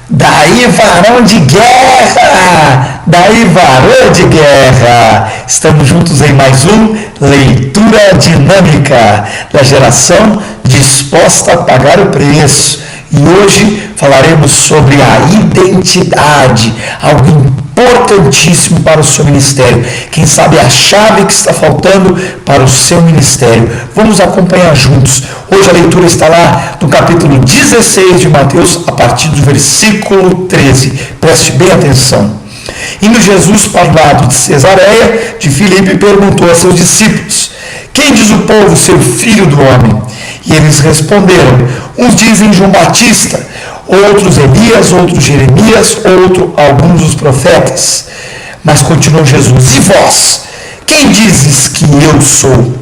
Daí varão de guerra! Daí varão de guerra! Estamos juntos em mais um Leitura Dinâmica da geração disposta a pagar o preço. E hoje falaremos sobre a identidade, algo importantíssimo para o seu ministério. Quem sabe a chave que está faltando para o seu ministério. Vamos acompanhar juntos. Hoje a leitura está lá no capítulo 16 de Mateus, a partir do versículo 13. Preste bem atenção. Indo Jesus para o lado de Cesareia de Filipe, perguntou a seus discípulos: quem diz o povo ser o filho do homem? E eles responderam: uns dizem João Batista, outros Elias, outros Jeremias, alguns dos profetas. Mas continuou Jesus: e vós? Quem dizes que eu sou?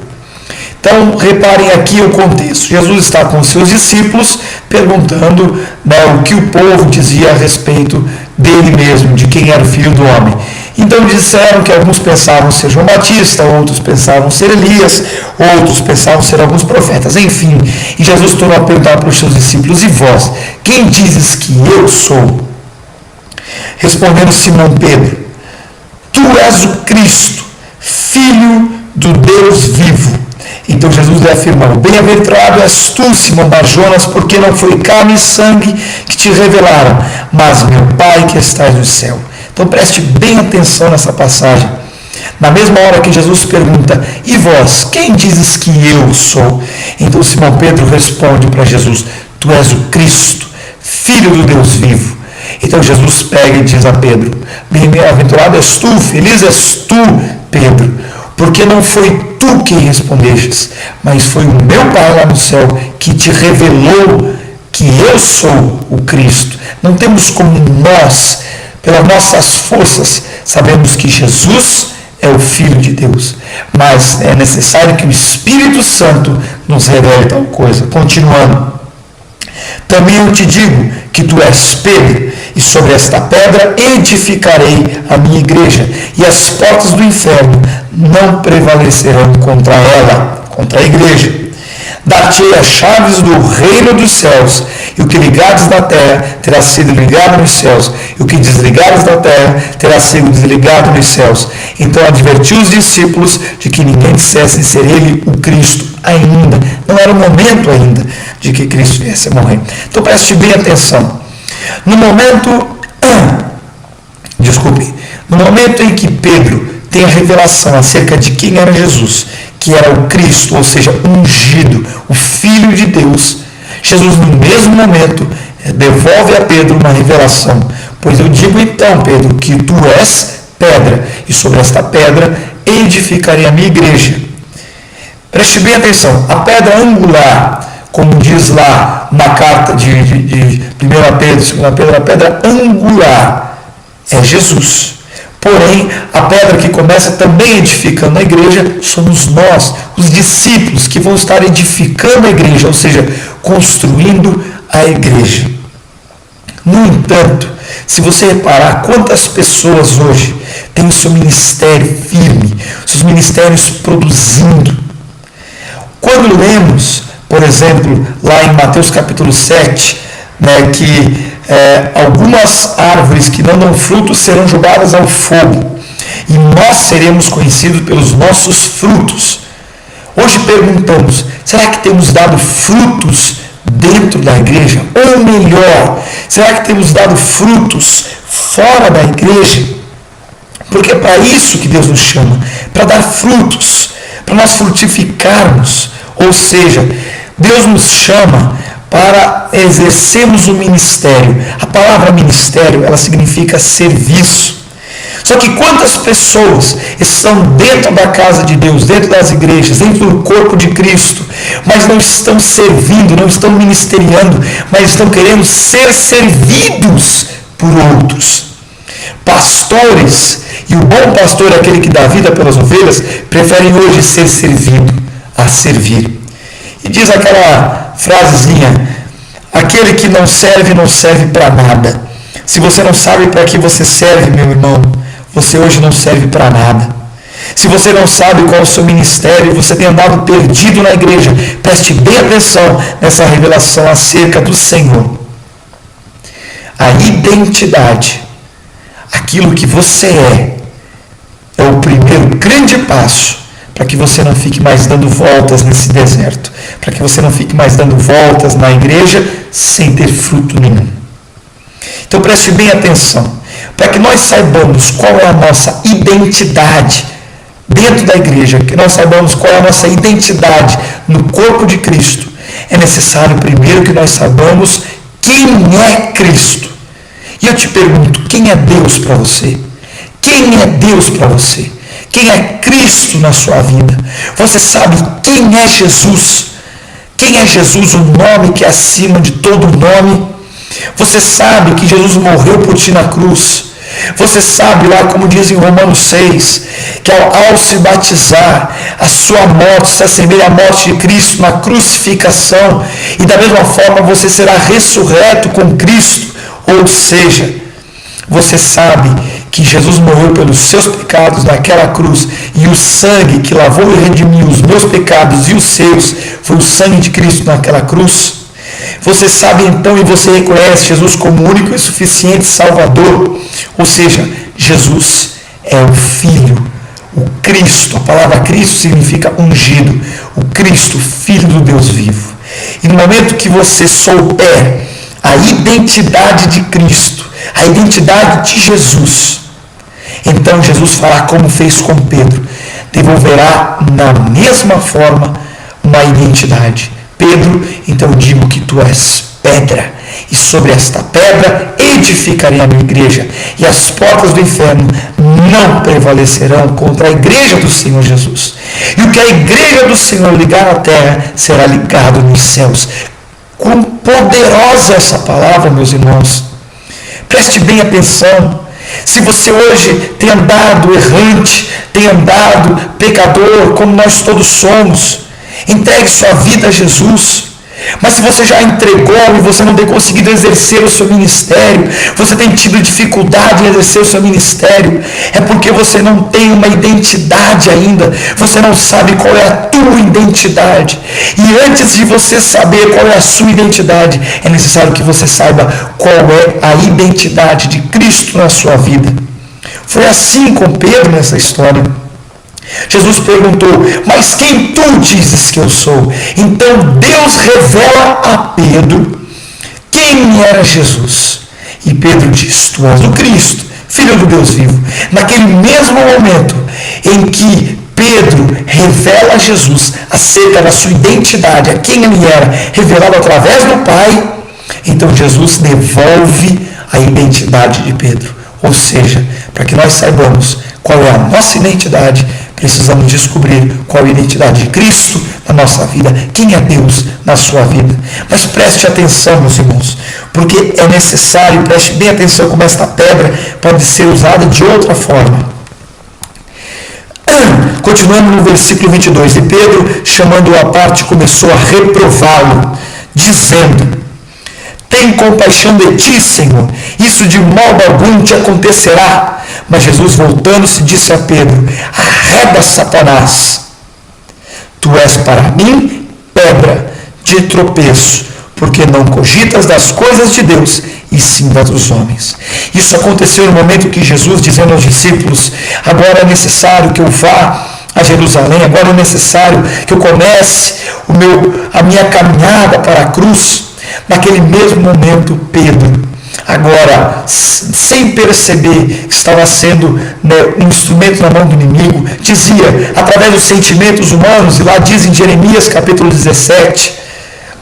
Então, reparem aqui o contexto. Jesus está com seus discípulos perguntando o que o povo dizia a respeito dele mesmo, de quem era o Filho do Homem. Então disseram que alguns pensavam ser João Batista, outros pensavam ser Elias, outros pensavam ser alguns profetas, enfim. E Jesus tornou a perguntar para os seus discípulos: e vós? Quem dizes que eu sou? Respondendo Simão Pedro: tu és o Cristo, Filho do Deus vivo. Então Jesus lhe afirmou: bem-aventurado és tu, Simão Bar-Jonas, porque não foi carne e sangue que te revelaram, mas meu Pai que estás no céu. Então preste bem atenção nessa passagem. Na mesma hora que Jesus pergunta: e vós, quem dizes que eu sou? Então Simão Pedro responde para Jesus: tu és o Cristo, Filho do Deus vivo. Então Jesus pega e diz a Pedro: bem-aventurado és tu, feliz és tu, Pedro, porque não foi tu quem respondestes, mas foi o meu Pai lá no céu que te revelou que eu sou o Cristo. Não temos como nós, pelas nossas forças, sabemos que Jesus é o Filho de Deus, mas é necessário que o Espírito Santo nos revele tal coisa. Continuando: também eu te digo que tu és Pedro, e sobre esta pedra edificarei a minha igreja, e as portas do inferno não prevalecerão contra ela, contra a igreja. Dar-te-ei as chaves do reino dos céus, e o que ligares na terra terá sido ligado nos céus, e o que desligares na terra terá sido desligado nos céus. Então advertiu os discípulos de que ninguém dissesse ser ele o Cristo ainda. Não era o momento ainda de que Cristo viesse a morrer. Então preste bem atenção. No momento em que Pedro tem a revelação acerca de quem era Jesus, que era o Cristo, ou seja, ungido, o Filho de Deus, Jesus no mesmo momento devolve a Pedro uma revelação: pois eu digo então, Pedro, que tu és pedra, e sobre esta pedra edificarei a minha igreja. Preste bem atenção: a pedra angular, como diz lá na carta de 1 Pedro, 2 Pedro, a pedra angular é Jesus. Porém, a pedra que começa também edificando a igreja somos nós, os discípulos, que vão estar edificando a igreja, ou seja, construindo a igreja. No entanto, se você reparar quantas pessoas hoje têm o seu ministério firme, seus ministérios produzindo. Quando lemos, por exemplo, lá em Mateus capítulo 7, que algumas árvores que não dão frutos serão jogadas ao fogo, e nós seremos conhecidos pelos nossos frutos. Hoje perguntamos: será que temos dado frutos dentro da igreja? Ou melhor, será que temos dado frutos fora da igreja? Porque é para isso que Deus nos chama, para dar frutos, para nós frutificarmos. Ou seja, Deus nos chama para exercermos o ministério. A palavra ministério, ela significa serviço. Só que quantas pessoas estão dentro da casa de Deus, dentro das igrejas, dentro do corpo de Cristo, mas não estão servindo, não estão ministeriando, mas estão querendo ser servidos por outros. Pastores, e o bom pastor é aquele que dá vida pelas ovelhas, preferem hoje ser servido a servir. E diz aquela frasezinha: aquele que não serve para nada. Se você não sabe para que você serve, meu irmão, você hoje não serve para nada. Se você não sabe qual é o seu ministério, você tem andado perdido na igreja, preste bem atenção nessa revelação acerca do Senhor. a identidade, aquilo que você é o primeiro grande passo para que você não fique mais dando voltas nesse deserto, para que você não fique mais dando voltas na igreja sem ter fruto nenhum. Então preste bem atenção, para que nós saibamos qual é a nossa identidade dentro da igreja, que nós saibamos qual é a nossa identidade no corpo de Cristo, é necessário primeiro que nós saibamos quem é Cristo. E eu te pergunto, quem é Deus para você? Quem é Deus para você? Quem é Cristo na sua vida? Você sabe quem é Jesus? Quem é Jesus, o nome que é acima de todo nome? Você sabe que Jesus morreu por ti na cruz. Você sabe lá, como diz em Romanos 6, que ao se batizar, a sua morte se assemelha à morte de Cristo na crucificação, e da mesma forma você será ressurreto com Cristo. Ou seja, você sabe que Jesus morreu pelos seus pecados naquela cruz, e o sangue que lavou e redimiu os meus pecados e os seus foi o sangue de Cristo naquela cruz. Você sabe então, e você reconhece Jesus como único e suficiente Salvador. Ou seja, Jesus é o Filho, o Cristo. A palavra Cristo significa ungido. O Cristo, Filho do Deus vivo. E no momento que você souber a identidade de Cristo, a identidade de Jesus, então Jesus fará como fez com Pedro. Devolverá na mesma forma uma identidade. Pedro, então eu digo que tu és pedra, e sobre esta pedra edificarei a minha igreja, e as portas do inferno não prevalecerão contra a igreja do Senhor Jesus. E o que a igreja do Senhor ligar na terra será ligado nos céus. Quão poderosa essa palavra, meus irmãos. Preste bem atenção. Se você hoje tem andado errante, tem andado pecador, como nós todos somos, entregue sua vida a Jesus. Mas se você já entregou e você não tem conseguido exercer o seu ministério, você tem tido dificuldade em exercer o seu ministério, é porque você não tem uma identidade ainda, você não sabe qual é a tua identidade. E antes de você saber qual é a sua identidade, é necessário que você saiba qual é a identidade de Cristo na sua vida. Foi assim com Pedro nessa história. Jesus perguntou, mas quem tu dizes que eu sou? Então Deus revela a Pedro quem era Jesus. E Pedro diz, tu és o Cristo, Filho do Deus vivo. Naquele mesmo momento em que Pedro revela a Jesus acerca da sua identidade, a quem ele era, revelado através do Pai, então Jesus devolve a identidade de Pedro. Ou seja, para que nós saibamos qual é a nossa identidade, precisamos descobrir qual é a identidade de Cristo na nossa vida, quem é Deus na sua vida. Mas preste atenção, meus irmãos, porque é necessário, preste bem atenção como esta pedra pode ser usada de outra forma. Continuando no versículo 22, e Pedro, chamando-o à parte, começou a reprová-lo, dizendo, tem compaixão de ti, Senhor, isso de modo algum te acontecerá. Mas Jesus, voltando-se, disse a Pedro, arreda, Satanás, tu és para mim pedra de tropeço, porque não cogitas das coisas de Deus, e sim das dos homens. Isso aconteceu no momento que Jesus, dizendo aos discípulos, agora é necessário que eu vá a Jerusalém, agora é necessário que eu comece a minha caminhada para a cruz. Naquele mesmo momento, Pedro, agora, sem perceber que estava sendo um instrumento na mão do inimigo, dizia, através dos sentimentos humanos, e lá diz em Jeremias capítulo 17,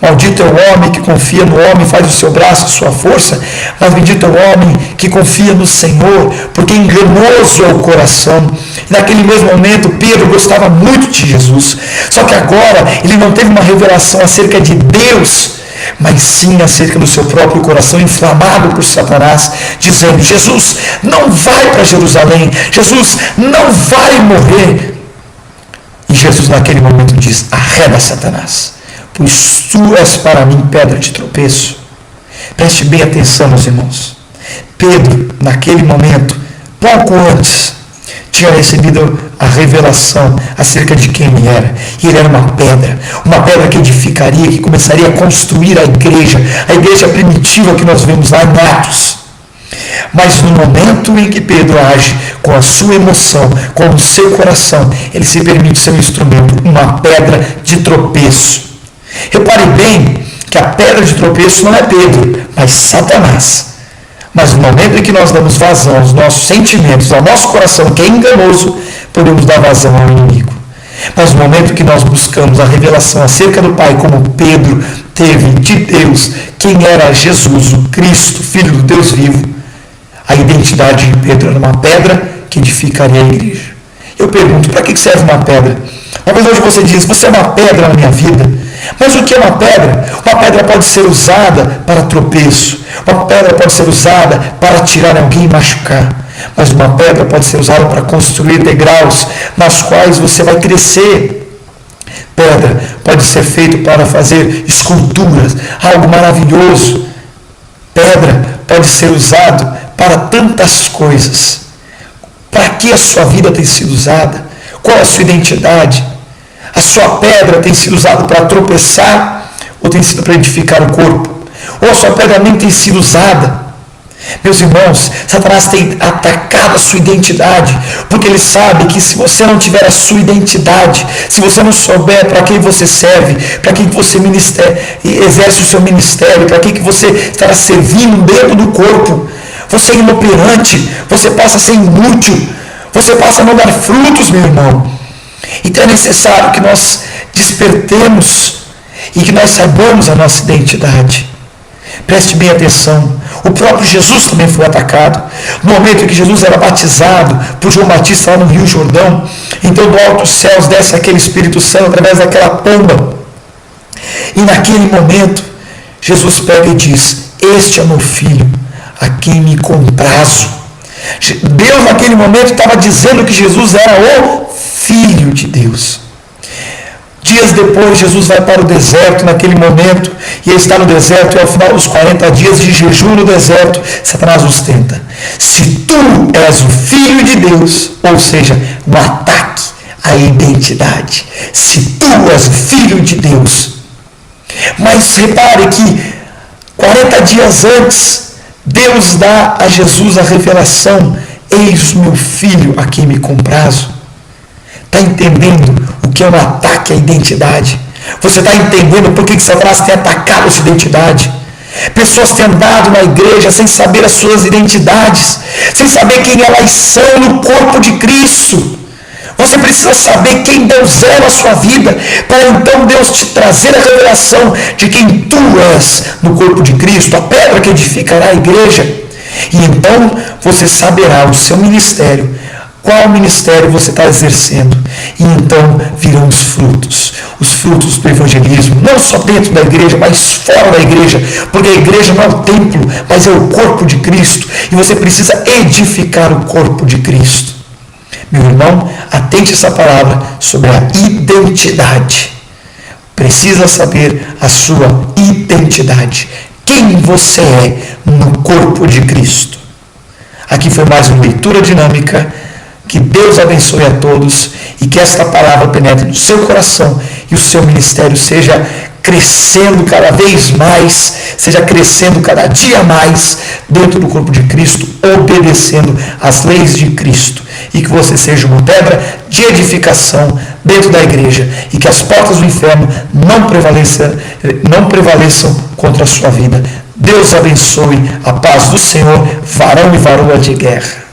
maldito é o homem que confia no homem, faz o seu braço a sua força, mas bendito é o homem que confia no Senhor, porque enganoso é o coração. E naquele mesmo momento, Pedro gostava muito de Jesus, só que agora ele não teve uma revelação acerca de Deus, mas sim acerca do seu próprio coração inflamado por Satanás, dizendo, Jesus não vai para Jerusalém, Jesus não vai morrer. E Jesus naquele momento diz, arreda, Satanás, pois tu és para mim pedra de tropeço. Preste bem atenção, meus irmãos. Pedro, naquele momento, pouco antes, tinha recebido a revelação acerca de quem ele era. E ele era uma pedra que edificaria, que começaria a construir a igreja primitiva que nós vemos lá em Atos. Mas no momento em que Pedro age com a sua emoção, com o seu coração, ele se permite ser um instrumento, uma pedra de tropeço. Repare bem que a pedra de tropeço não é Pedro, mas Satanás. Mas no momento em que nós damos vazão aos nossos sentimentos, ao nosso coração, que é enganoso, podemos dar vazão ao inimigo. Mas no momento que nós buscamos a revelação acerca do Pai, como Pedro teve de Deus, quem era Jesus, o Cristo, Filho do Deus vivo, a identidade de Pedro era uma pedra que edificaria a igreja. Eu pergunto, para que serve uma pedra? Talvez hoje você diz, você é uma pedra na minha vida. Mas o que é uma pedra? Uma pedra pode ser usada para tropeço. Uma pedra pode ser usada para tirar alguém e machucar. Mas uma pedra pode ser usada para construir degraus nas quais você vai crescer. Pedra pode ser feito para fazer esculturas, algo maravilhoso. Pedra pode ser usado para tantas coisas. Para que a sua vida tem sido usada? Qual a sua identidade? A sua pedra tem sido usada para tropeçar ou tem sido para edificar o corpo? Ou a sua pedra nem tem sido usada? Meus irmãos, Satanás tem atacado a sua identidade, porque ele sabe que se você não tiver a sua identidade, se você não souber para quem você serve, para quem você exerce o seu ministério, para quem que você estará servindo dentro do corpo, você é inoperante, você passa a ser inútil, você passa a não dar frutos, meu irmão. Então é necessário que nós despertemos e que nós saibamos a nossa identidade. Preste bem atenção. O próprio Jesus também foi atacado. No momento em que Jesus era batizado por João Batista lá no Rio Jordão, então do alto dos céus desce aquele Espírito Santo através daquela pomba. E naquele momento, Jesus pega e diz, este é meu filho, a quem me comprazo. Deus naquele momento estava dizendo que Jesus era o Filho de Deus. Dias depois, Jesus vai para o deserto naquele momento, e ele está no deserto, e ao final dos 40 dias de jejum no deserto, Satanás os tenta. Se tu és o Filho de Deus, ou seja, um ataque à identidade. Se tu és o Filho de Deus. Mas repare que 40 dias antes, Deus dá a Jesus a revelação, eis o meu filho a quem me comprazo. Está entendendo o que é um ataque à identidade? Você está entendendo por que Satanás tem atacado a sua identidade? Pessoas têm andado na igreja sem saber as suas identidades, sem saber quem elas são no corpo de Cristo. Você precisa saber quem Deus é na sua vida, para então Deus te trazer a revelação de quem tu és no corpo de Cristo, a pedra que edificará a igreja. E então você saberá o seu ministério, qual ministério você está exercendo. E então virão os frutos do evangelismo, não só dentro da igreja, mas fora da igreja, porque a igreja não é o templo, mas é o corpo de Cristo, e você precisa edificar o corpo de Cristo. Meu irmão, atente essa palavra sobre a identidade. Precisa saber a sua identidade, quem você é no corpo de Cristo. Aqui foi mais uma leitura dinâmica. Que Deus abençoe a todos e que esta palavra penetre no seu coração e o seu ministério seja crescendo cada vez mais, seja crescendo cada dia mais dentro do corpo de Cristo, obedecendo às leis de Cristo, e que você seja uma pedra de edificação dentro da igreja e que as portas do inferno não prevaleçam contra a sua vida. Deus abençoe, a paz do Senhor, varão e varoa de guerra.